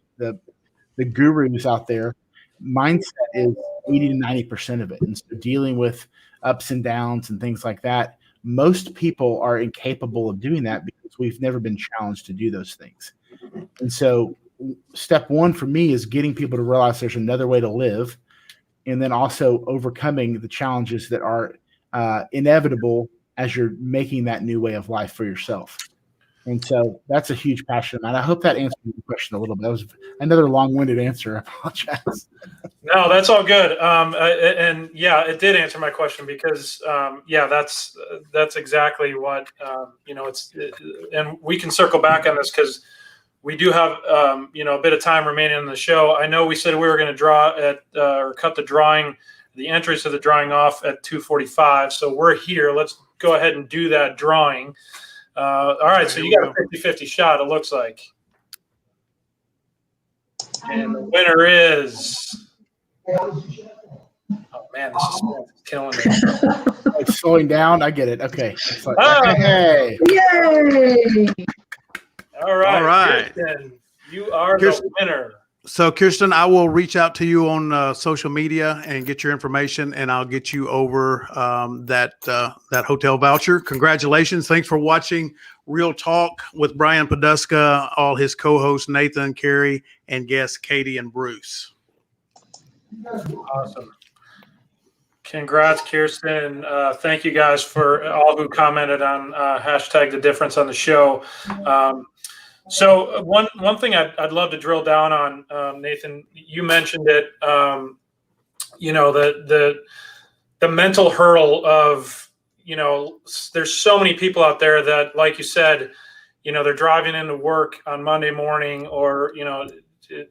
gurus out there, mindset is 80 to 90% of it. And so dealing with ups and downs and things like that, most people are incapable of doing that because we've never been challenged to do those things. And so step one for me is getting people to realize there's another way to live, and then also overcoming the challenges that are inevitable as you're making that new way of life for yourself. And so that's a huge passion of mine. I hope that answered your question a little bit. That was another long-winded answer. I apologize. No, that's all good. And yeah, it did answer my question because, that's exactly what, and we can circle back on this because we do have, a bit of time remaining in the show. I know we said we were going to draw at, or cut the entries to the drawing off at 2:45. So we're here. Let's go ahead and do that drawing. All right, so you got a 50-50 shot, it looks like. And the winner is... Oh, man, this is killing me. It's slowing down. I get it. Okay. Hey! Yay! All right. Kirsten, Kirsten, you are the winner. So, Kirsten, I will reach out to you on social media and get your information, and I'll get you over that hotel voucher. Congratulations. Thanks for watching Real Talk with Brian Poduska, all his co-hosts, Nathan, Kerri, and guests, Katy and Bruce. Awesome. Congrats, Kirsten. Thank you guys for all who commented on hashtag the difference on the show. So one thing I'd love to drill down on, Nathan, you mentioned it, the mental hurdle of, there's so many people out there that, like you said, they're driving into work on Monday morning, or,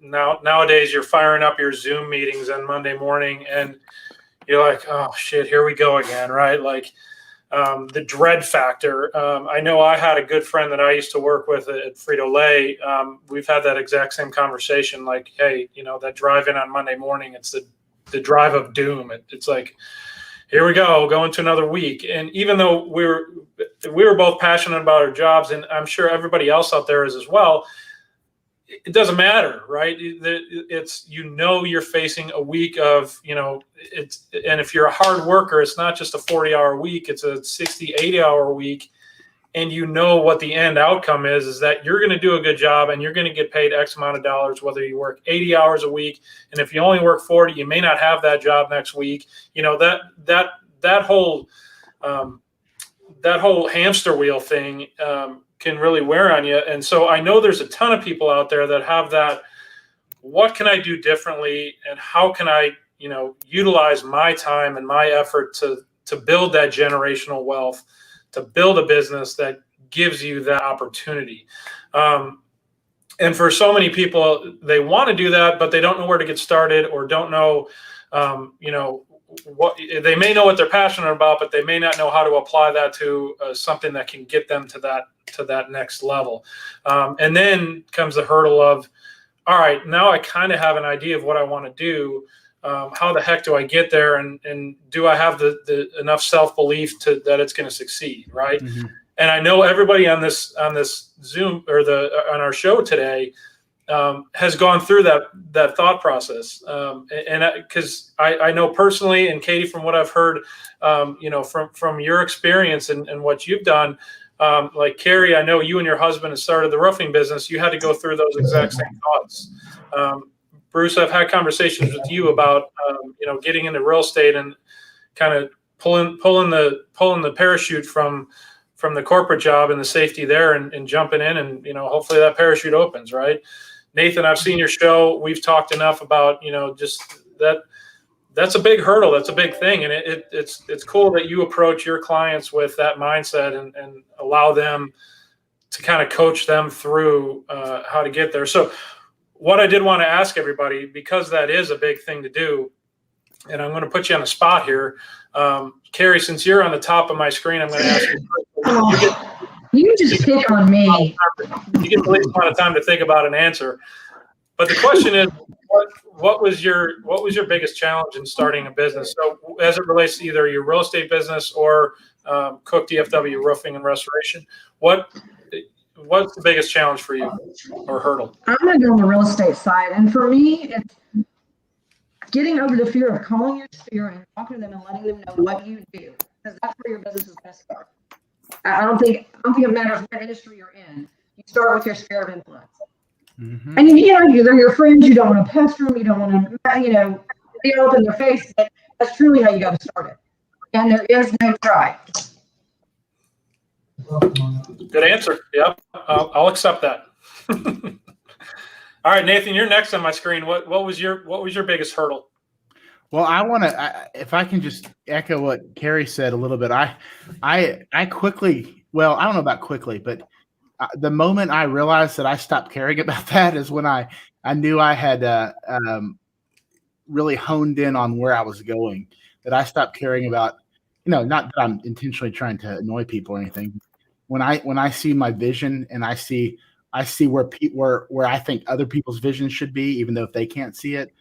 nowadays you're firing up your Zoom meetings on Monday morning and you're like, oh shit, here we go again. Right. Like, the dread factor. I know I had a good friend that I used to work with at Frito-Lay. We've had that exact same conversation. Like, hey, that drive in on Monday morning, it's the drive of doom. It's like, here we go, going to another week. And even though we were both passionate about our jobs, and I'm sure everybody else out there is as well, it doesn't matter, right? It's, you're facing a week of, and if you're a hard worker, it's not just a 40-hour week, it's a 60, 80-hour week. And what the end outcome is that you're going to do a good job and you're going to get paid X amount of dollars, whether you work 80 hours a week. And if you only work 40, you may not have that job next week. That whole hamster wheel thing, can really wear on you. And so I know there's a ton of people out there that have that, what can I do differently? And how can I, utilize my time and my effort to build that generational wealth, to build a business that gives you that opportunity. And for so many people, they want to do that, but they don't know where to get started, or don't know, what they may know what they're passionate about, but they may not know how to apply that to something that can get them to that next level. And then comes the hurdle of, all right, now I kind of have an idea of what I want to do. How the heck do I get there? And do I have the enough self-belief that it's going to succeed? Right. Mm-hmm. And I know everybody on this Zoom or on our show today has gone through that thought process. And because I know personally, and Katy, from what I've heard, from your experience and what you've done, like Kerri, I know you and your husband have started the roofing business. You had to go through those exact same thoughts. Bruce, I've had conversations with you about, getting into real estate and kind of pulling the parachute from from the corporate job and the safety there and jumping in and, hopefully that parachute opens, right? Nathan, I've seen your show. We've talked enough about, just that's a big hurdle. That's a big thing. And it's cool that you approach your clients with that mindset and allow them to kind of coach them through how to get there. So what I did want to ask everybody, because that is a big thing to do, and I'm going to put you on the spot here. Kerri, since you're on the top of my screen, I'm going to ask you. You just pick on me. You get the least amount of time to think about an answer. But the question is, what was your biggest challenge in starting a business? So as it relates to either your real estate business or Cook DFW Roofing and Restoration, what's the biggest challenge for you or hurdle? I'm going to go on the real estate side. And for me, it's getting over the fear of calling your sphere and talking to them and letting them know what you do, because that's where your business is going to start. I don't think it matters what industry you're in. You start with your sphere of influence. Mm-hmm. And they're your friends. You don't want to pester them. You don't want to, be up in their face. But that's truly how you got to start it. And there is no try. Good answer. Yep, I'll accept that. All right, Nathan, you're next on my screen. What was your biggest hurdle? Well, I want to, if I can just echo what Kerri said a little bit. I quickly, well, I don't know about quickly, but the moment I realized that I stopped caring about that is when I knew I had really honed in on where I was going. That I stopped caring about, not that I'm intentionally trying to annoy people or anything. When I see my vision and I see where I think other people's vision should be, even though if they can't see it,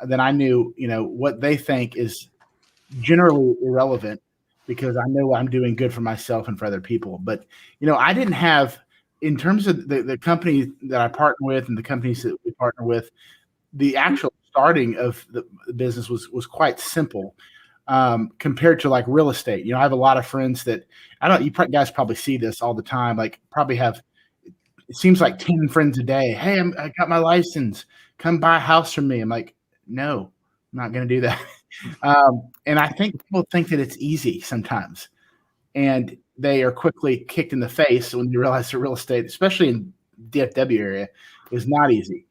then I knew, what they think is generally irrelevant, because I know I'm doing good for myself and for other people. But, I didn't have, in terms of the company that I partner with and the companies that we partner with, the actual starting of the business was quite simple compared to like real estate. I have a lot of friends that you guys probably see this all the time, like probably have, it seems like 10 friends a day. Hey, I got my license. Come buy a house from me. I'm like, no, I'm not going to do that. And I think people think that it's easy sometimes, and they are quickly kicked in the face when you realize that real estate, especially in DFW area, is not easy.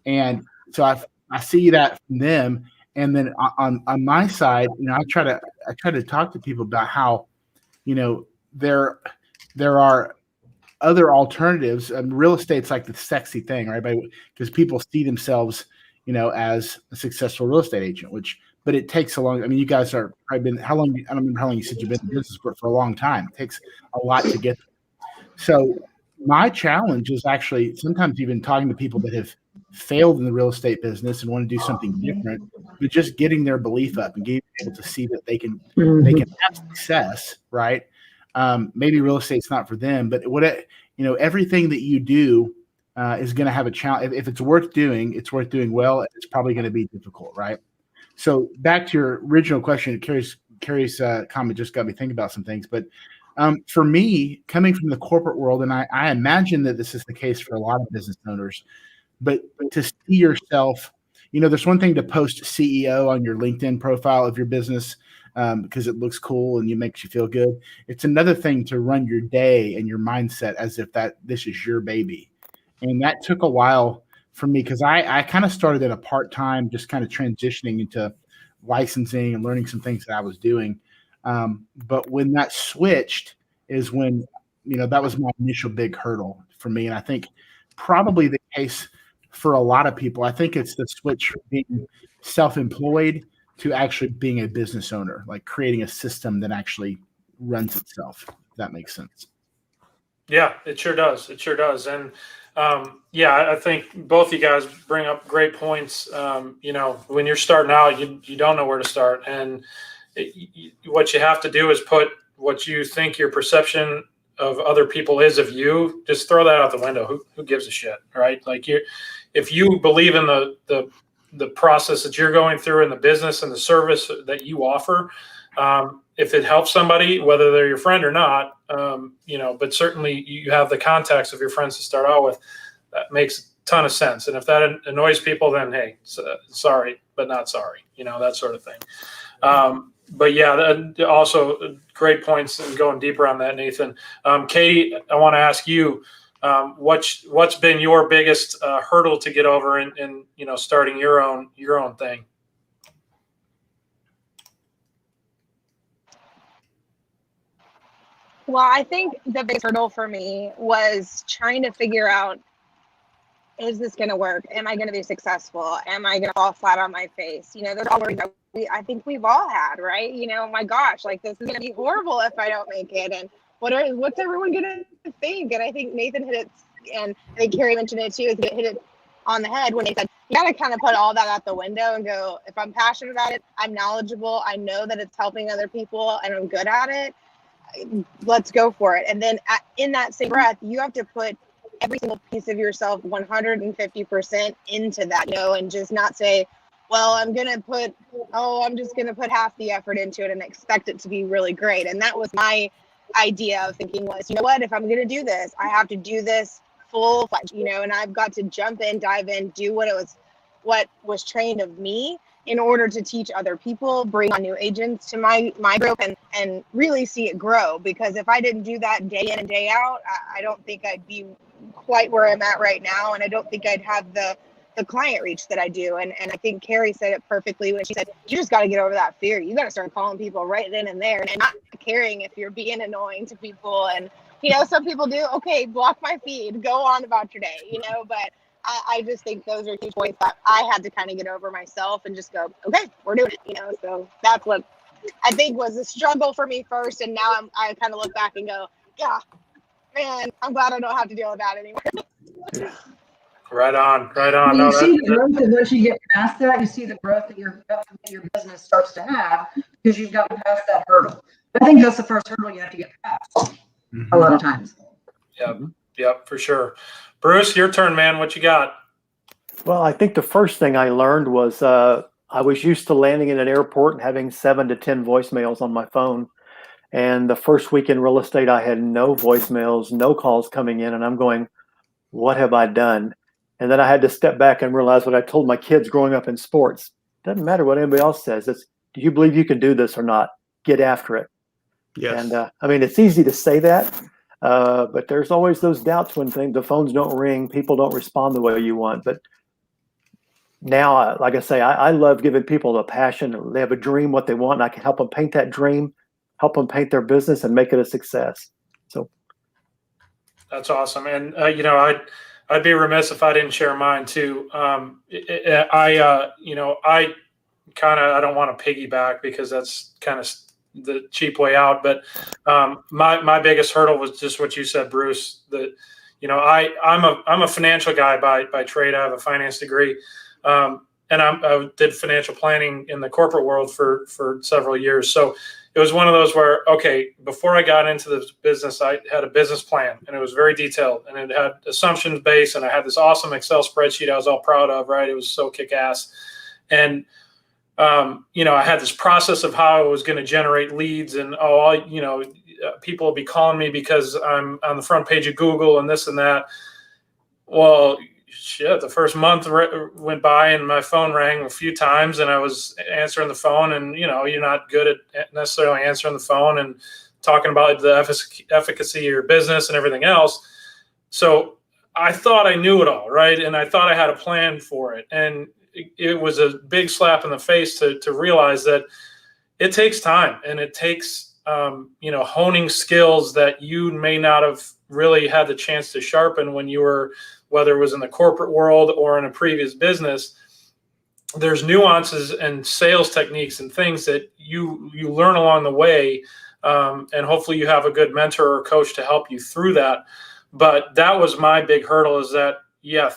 And so I see that from them. And then on my side, I try to talk to people about how, there are other alternatives. Real estate's like the sexy thing, right? Because people see themselves, as a successful real estate agent, but it takes a long. I mean, you guys are probably been how long? I don't remember how long you said you've been in business, but for a long time. It takes a lot to get there. So my challenge is actually sometimes even talking to people that have failed in the real estate business and want to do something different, but just getting their belief up and getting able to see that they can have success, right? Maybe real estate's not for them, but everything that you do is going to have a challenge. If it's worth doing, it's worth doing well. It's probably going to be difficult, right? So back to your original question, Kerri's comment just got me thinking about some things. But for me, coming from the corporate world, and I imagine that this is the case for a lot of business owners, but to see yourself, there's one thing to post CEO on your LinkedIn profile of your business because it looks cool and it makes you feel good. It's another thing to run your day and your mindset as if this is your baby. And that took a while for me, because I kind of started at a part-time, just kind of transitioning into licensing and learning some things that I was doing. But when that switched is when, that was my initial big hurdle for me. And I think probably the case for a lot of people. I think it's the switch from being self-employed to actually being a business owner, like creating a system that actually runs itself. If that makes sense. Yeah, it sure does. It sure does. And I think both you guys bring up great points. When you're starting out, you don't know where to start. And what you have to do is put what you think your perception of other people is of you, just throw that out the window. Who gives a shit, right? Like if you believe in the process that you're going through in the business and the service that you offer, if it helps somebody, whether they're your friend or not, but certainly you have the contacts of your friends to start out with, that makes a ton of sense. And if that annoys people, then hey, sorry, but not sorry, that sort of thing. but yeah, also great points and going deeper on that, Nathan. Katy, I want to ask you, what's been your biggest hurdle to get over in starting your own thing? Well, I think the biggest hurdle for me was trying to figure out, is this going to work? Am I going to be successful? Am I going to fall flat on my face? There's all worries that I think we've all had, right? My gosh, like this is going to be horrible if I don't make it. And what's everyone going to think? And I think Nathan hit it, and I think Kerri mentioned it too, is hit it on the head when they said, you got to kind of put all that out the window and go, if I'm passionate about it, I'm knowledgeable, I know that it's helping other people and I'm good at it, let's go for it. And then in that same breath, you have to put every single piece of yourself 150% into that, and just not say, well, I'm just going to put half the effort into it and expect it to be really great. And that was my idea of thinking was, what, if I'm going to do this, I have to do this full-fledged, and I've got to jump in, dive in, do what was trained of me in order to teach other people, bring on new agents to my group and really see it grow. Because if I didn't do that day in and day out, I don't think I'd be quite where I'm at right now. And I don't think I'd have the client reach that I do. And I think Kerri said it perfectly when she said, you just got to get over that fear. You got to start calling people right then and there and not caring if you're being annoying to people. And, some people do, okay, block my feed, go on about your day, but I just think those are huge points that I had to kind of get over myself and just go, okay, we're doing it, so that's what I think was a struggle for me first. And now I kind of look back and go, yeah, man, I'm glad I don't have to deal with that anymore. Right on. You see the growth, and once you get past that, you see the growth that your business starts to have because you've gotten past that hurdle. I think that's the first hurdle you have to get past a lot of times. Yep, for sure. Bruce, your turn, man. What you got? Well, I think the first thing I learned was I was used to landing in an airport and having 7 to 10 voicemails on my phone. And the first week in real estate, I had no voicemails, no calls coming in. And I'm going, what have I done? And then I had to step back and realize what I told my kids growing up in sports. Doesn't matter what anybody else says. It's, do you believe you can do this or not? Get after it. Yes. And it's easy to say that, but there's always those doubts when the phones don't ring, people don't respond the way you want. But now, like I say, I love giving people the passion. They have a dream, what they want, and I can help them paint that dream, help them paint their business and make it a success. So that's awesome. And, I'd be remiss if I didn't share mine too. I don't want to piggyback because that's kind of the cheap way out. But my biggest hurdle was just what you said, Bruce, that, I'm a financial guy by trade. I have a finance degree. And I did financial planning in the corporate world for several years. So it was one of those where, okay, before I got into this business, I had a business plan and it was very detailed and it had assumptions based, and I had this awesome Excel spreadsheet I was all proud of, right? It was so kick-ass. And, I had this process of how I was going to generate leads, and, people will be calling me because I'm on the front page of Google and this and that. Well, shit, the first month went by and my phone rang a few times and I was answering the phone, and, you're not good at necessarily answering the phone and talking about the efficacy of your business and everything else. So I thought I knew it all, right? And I thought I had a plan for it. And it was a big slap in the face to realize that it takes time, and it takes, honing skills that you may not have really had the chance to sharpen when you were, whether it was in the corporate world or in a previous business. There's nuances and sales techniques and things that you learn along the way. And hopefully you have a good mentor or coach to help you through that. But that was my big hurdle, is that,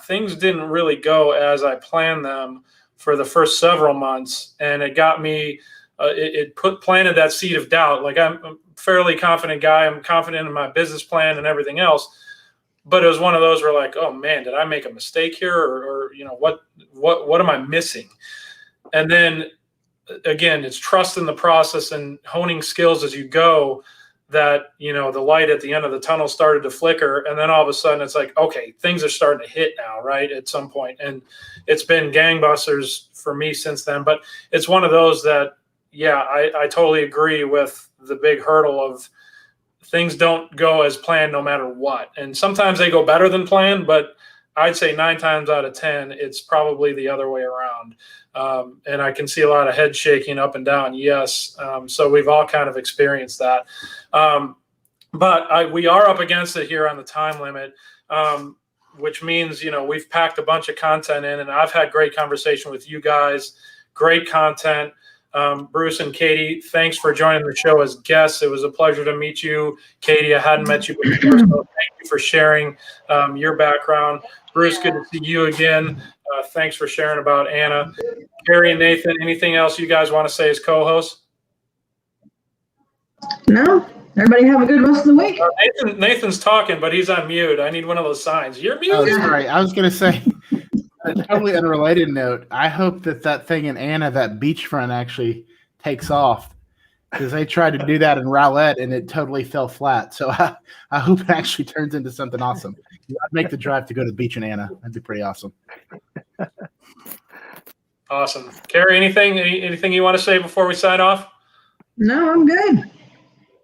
things didn't really go as I planned them for the first several months. And it got me, planted that seed of doubt. Like, I'm a fairly confident guy. I'm confident in my business plan and everything else. But it was one of those where, like, oh man, did I make a mistake here? Or what am I missing? And then again, it's trust in the process and honing skills as you go, that, the light at the end of the tunnel started to flicker. And then all of a sudden it's like, okay, things are starting to hit now, right? At some point. And it's been gangbusters for me since then. But it's one of those that, yeah, I totally agree with the big hurdle of things don't go as planned no matter what. And sometimes they go better than planned, but I'd say 9 times out of 10, it's probably the other way around. And I can see a lot of head shaking up and down. Yes. So we've all kind of experienced that. But we are up against it here on the time limit, which means, we've packed a bunch of content in, and I've had great conversation with you guys, great content. Bruce and Katy, thanks for joining the show as guests. It was a pleasure to meet you. Katy, I hadn't met you before, so thank you for sharing your background. Bruce, good to see you again. Thanks for sharing about Anna. Kerri and Nathan, anything else you guys want to say as co-hosts? No, everybody have a good rest of the week. Nathan's talking, but he's on mute. I need one of those signs. You're muted. Oh, sorry. I was going to say, a totally unrelated note. I hope that thing in Anna, that beachfront, actually takes off, because they tried to do that in Rowlett and it totally fell flat. So I hope it actually turns into something awesome. I'd make the drive to go to the beach in Anna. That'd be pretty awesome. Awesome. Kerri, anything you want to say before we sign off? No, I'm good.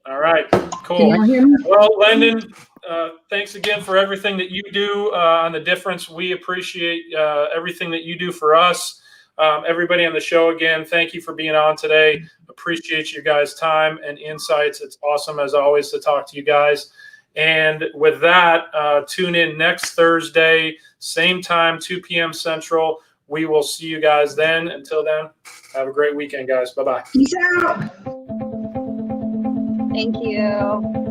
All right, cool. Can y'all hear me? Well, Landon, thanks again for everything that you do on The Difference. We appreciate everything that you do for us. Everybody on the show, again, thank you for being on today. Appreciate you guys' time and insights. It's awesome, as always, to talk to you guys. And with that, tune in next Thursday, same time, 2 p.m. Central. We will see you guys then. Until then, have a great weekend, guys. Bye-bye. Peace out. Thank you.